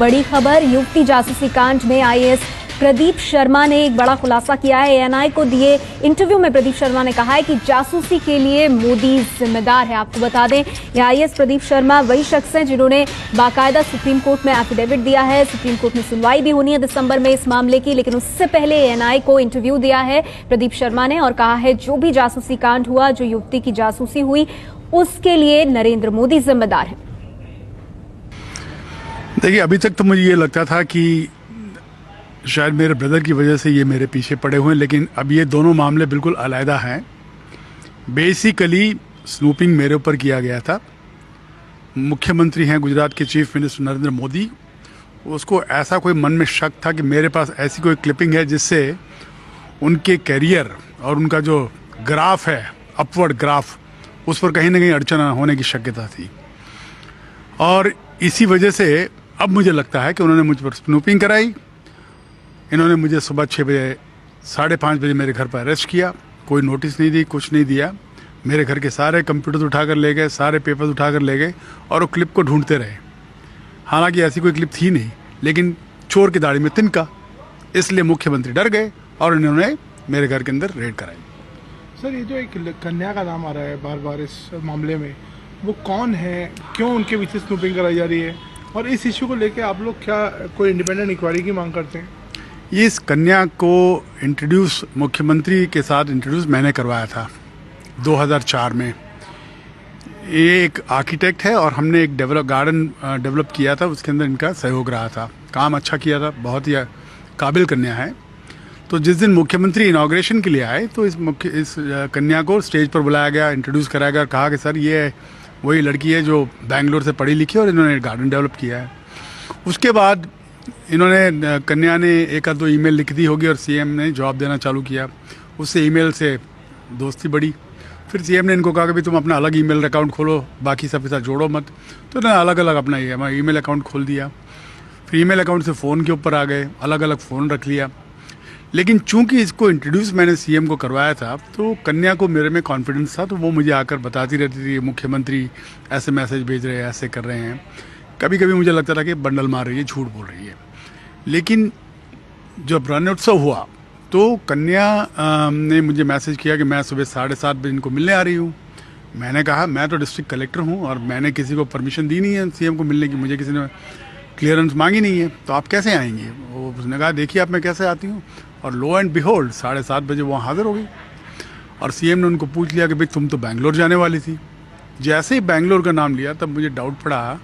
बड़ी खबर, युवती जासूसी कांड में आईएएस प्रदीप शर्मा ने एक बड़ा खुलासा किया है। एएनआई को दिए इंटरव्यू में प्रदीप शर्मा ने कहा है कि जासूसी के लिए मोदी जिम्मेदार है। आपको बता दें, यह आईएएस प्रदीप शर्मा वही शख्स हैं जिन्होंने बाकायदा सुप्रीम कोर्ट में एफिडेविट दिया है। सुप्रीम कोर्ट में सुनवाई भी होनी है दिसंबर में इस मामले की, लेकिन उससे पहले एएनआई को इंटरव्यू दिया है प्रदीप शर्मा ने और कहा है जो भी जासूसी कांड हुआ, जो युवती की जासूसी हुई, उसके लिए नरेंद्र मोदी जिम्मेदार है। देखिए, अभी तक तो मुझे ये लगता था कि शायद मेरे ब्रदर की वजह से ये मेरे पीछे पड़े हुए हैं, लेकिन अब ये दोनों मामले बिल्कुल अलग हैं। बेसिकली स्नूपिंग मेरे ऊपर किया गया था। मुख्यमंत्री हैं गुजरात के चीफ मिनिस्टर नरेंद्र मोदी, उसको ऐसा कोई मन में शक था कि मेरे पास ऐसी कोई क्लिपिंग है जिससे उनके कैरियर और उनका जो ग्राफ है, अपवर्ड ग्राफ, उस पर कहीं ना कहीं अड़चन होने की शक्यता थी। और इसी वजह से अब मुझे लगता है कि उन्होंने मुझ पर स्नूपिंग कराई। इन्होंने मुझे सुबह 6 बजे 5:30 बजे मेरे घर पर अरेस्ट किया। कोई नोटिस नहीं दी, कुछ नहीं दिया। मेरे घर के सारे कंप्यूटर उठाकर ले गए, सारे पेपर्स उठाकर ले गए और वो क्लिप को ढूंढते रहे। हालांकि ऐसी कोई क्लिप थी नहीं, लेकिन चोर की दाढ़ी में तिनका, इसलिए मुख्यमंत्री डर गए और इन्होंने मेरे घर के अंदर रेड कराई। सर, ये जो एक कन्या का नाम आ रहा है बार बार इस मामले में, वो कौन है, क्यों उनके पीछे स्नूपिंग कराई जा रही है, और इस इशू को लेकर आप लोग क्या कोई इंडिपेंडेंट इंक्वायरी की मांग करते हैं? इस कन्या को इंट्रोड्यूस मुख्यमंत्री के साथ इंट्रोड्यूस मैंने करवाया था 2004 में। ये एक आर्किटेक्ट है और हमने एक गार्डन डेवलप किया था, उसके अंदर इनका सहयोग रहा था। काम अच्छा किया था, बहुत ही काबिल कन्या है। तो जिस दिन मुख्यमंत्री इनॉग्रेशन के लिए आए तो इस कन्या को स्टेज पर बुलाया गया, इंट्रोड्यूस कराया गया और कहा कि सर ये वही लड़की है जो बैंगलोर से पढ़ी लिखी और इन्होंने गार्डन डेवलप किया है। उसके बाद इन्होंने, कन्या ने एक आध दो ईमेल लिख दी होगी और सीएम ने जवाब देना चालू किया। उससे ईमेल से दोस्ती बढ़ी। फिर सीएम ने इनको कहा कि भाई तुम अपना अलग ईमेल अकाउंट खोलो, बाकी सब के साथ जोड़ो मत। तो इन्होंने अलग अलग अपना ईमेल अकाउंट खोल दिया। फिर ईमेल अकाउंट से फ़ोन के ऊपर आ गए, अलग अलग फ़ोन रख लिया। लेकिन चूंकि इसको इंट्रोड्यूस मैंने सीएम को करवाया था, तो कन्या को मेरे में कॉन्फिडेंस था, तो वो मुझे आकर बताती रहती थी मुख्यमंत्री ऐसे मैसेज भेज रहे हैं, ऐसे कर रहे हैं। कभी कभी मुझे लगता था कि बंडल मार रही है, झूठ बोल रही है। लेकिन जब रणोत्सव हुआ तो कन्या ने मुझे मैसेज किया कि मैं सुबह 7:30 बजे इनको मिलने आ रही हूँ। मैंने कहा मैं तो डिस्ट्रिक्ट कलेक्टर हूँ और मैंने किसी को परमिशन दी नहीं है सीएम को मिलने की, मुझे किसी ने क्लियरेंस मांगी नहीं है, तो आप कैसे आएंगे? उसने कहा देखिए आप मैं कैसे आती हूँ, और लो एंड बिहोल्ड 7:30 बजे वहाँ हाजिर हो गई। और सीएम ने उनको पूछ लिया कि भाई तुम तो बैंगलोर जाने वाली थी। जैसे ही बैंगलोर का नाम लिया तब मुझे डाउट पड़ा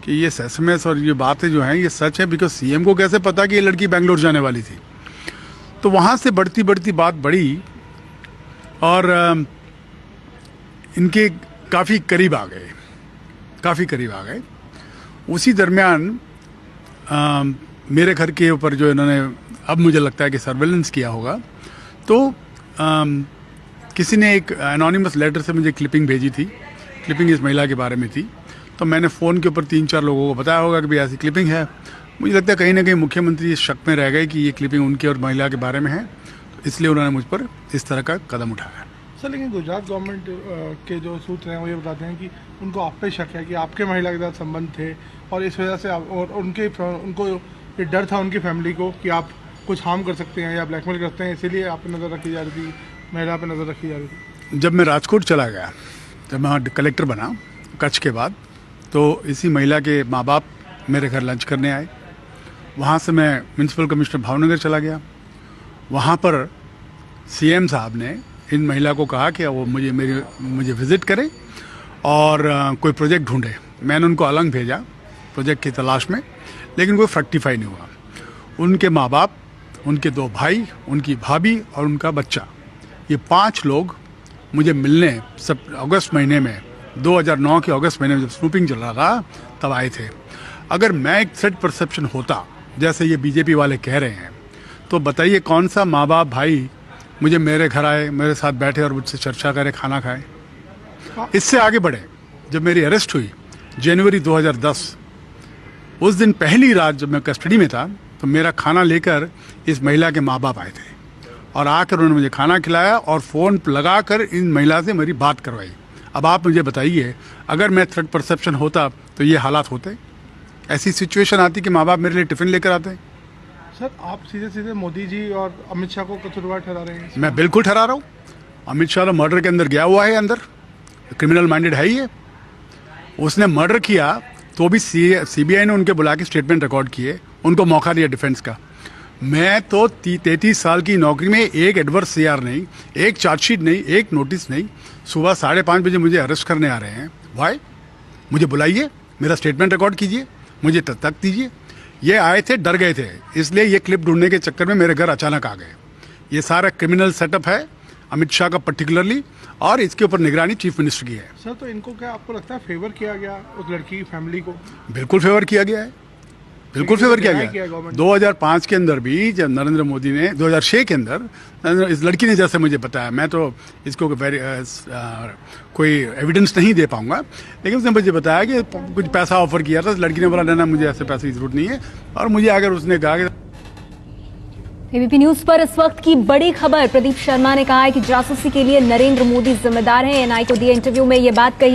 कि ये एसएमएस और ये बातें जो हैं ये सच है, बिकॉज सीएम को कैसे पता कि ये लड़की बैंगलोर जाने वाली थी। तो वहाँ से बढ़ती बढ़ती बात बढ़ी और इनके काफ़ी करीब आ गए। उसी दरमियान मेरे घर के ऊपर जो इन्होंने, अब मुझे लगता है कि सर्वेलेंस किया होगा, तो किसी ने एक एनोनिमस लेटर से मुझे क्लिपिंग भेजी थी। क्लिपिंग इस महिला के बारे में थी, तो मैंने फ़ोन के ऊपर 3-4 लोगों को बताया होगा कि भाई ऐसी क्लिपिंग है। मुझे लगता है कहीं ना कहीं मुख्यमंत्री इस शक में रह गए कि ये क्लिपिंग उनके और महिला के बारे में है, तो इसलिए उन्होंने मुझ पर इस तरह का कदम उठाया। सर, लेकिन गुजरात गवर्नमेंट के जो सूत्र हैं वो ये बताते हैं कि उनको आप पे शक है कि आपके महिला के साथ संबंध थे और इस वजह से और उनको ये डर था उनकी फैमिली को कि आप कुछ हार्म कर सकते हैं या ब्लैकमेल करते हैं, इसीलिए आप पे नज़र रखी जा रही थी, महिला पे नज़र रखी जा रही थी। जब मैं राजकोट चला गया, जब मैं वहाँ कलेक्टर बना कच्छ के बाद, तो इसी महिला के माँ बाप मेरे घर लंच करने आए। वहाँ से मैं म्यूनसिपल कमिश्नर भावनगर चला गया। वहाँ पर सीएम साहब ने इन महिला को कहा कि वो मुझे विज़िट करे और कोई प्रोजेक्ट ढूंढे। मैंने उनको अलग भेजा प्रोजेक्ट की तलाश में, लेकिन कोई फ्रक्टिफाई नहीं हुआ। उनके माँ बाप, उनके 2 भाई, उनकी भाभी और उनका बच्चा, ये 5 लोग मुझे मिलने अगस्त महीने में, 2009 के अगस्त महीने में जब स्नूपिंग चल रहा था तब आए थे। अगर मैं एक थ्रेट परसेप्शन होता जैसे ये बीजेपी वाले कह रहे हैं, तो बताइए कौन सा माँ बाप भाई मुझे मेरे घर आए, मेरे साथ बैठे और मुझसे चर्चा करे, खाना खाए। इससे आगे बढ़े, जब मेरी अरेस्ट हुई जनवरी 2010, उस दिन पहली रात जब मैं कस्टडी में था, तो मेरा खाना लेकर इस महिला के माँ बाप आए थे और आकर उन्होंने मुझे खाना खिलाया और फ़ोन लगाकर इन महिला से मेरी बात करवाई। अब आप मुझे बताइए, अगर मैं थ्रेट परसेप्शन होता तो ये हालात होते? ऐसी सिचुएशन आती कि माँ बाप मेरे लिए टिफिन लेकर आते हैं। सर आप सीधे सीधे मोदी जी और अमित शाह को कसूरवार ठहरा रहे हैं। मैं बिल्कुल ठहरा रहा हूँ। अमित शाह तो मर्डर के अंदर गया हुआ है, अंदर क्रिमिनल माइंडेड है ही है। उसने मर्डर किया तो भी सीबीआई ने उनके बुला के स्टेटमेंट रिकॉर्ड किए, उनको मौका दिया डिफेंस का। मैं तो 33 साल की नौकरी में एक एडवर्स सीआर नहीं, एक चार्जशीट नहीं, एक नोटिस नहीं, सुबह 5:30 बजे मुझे अरेस्ट करने आ रहे हैं। वाई? मुझे बुलाइए, मेरा स्टेटमेंट रिकॉर्ड कीजिए, मुझे तक दीजिए। ये आए थे, डर गए थे, इसलिए ये क्लिप ढूंढने के चक्कर में मेरे घर अचानक आ गए। ये सारा क्रिमिनल सेटअप है अमित शाह का पर्टिकुलरली, और इसके ऊपर निगरानी चीफ मिनिस्टर की है। सर तो इनको क्या आपको लगता है फेवर किया गया उस लड़की की फैमिली को? बिल्कुल फेवर किया गया है, बिल्कुल फेवर किया गया है। 2005 के अंदर भी जब नरेंद्र मोदी ने 2006 के अंदर इस लड़की ने जैसे मुझे बताया, मैं तो इसको कोई एविडेंस नहीं दे पाऊंगा, लेकिन उसने मुझे बताया कि कुछ पैसा ऑफर किया था। लड़की ने बोला ना मुझे ऐसे पैसे की जरूरत नहीं है, और मुझे अगर उसने कहा कि एबीपी न्यूज पर इस वक्त की बड़ी खबर, प्रदीप शर्मा ने कहा है कि जासूसी के लिए नरेंद्र मोदी जिम्मेदार हैं। एनआई को दिए इंटरव्यू में ये बात कही।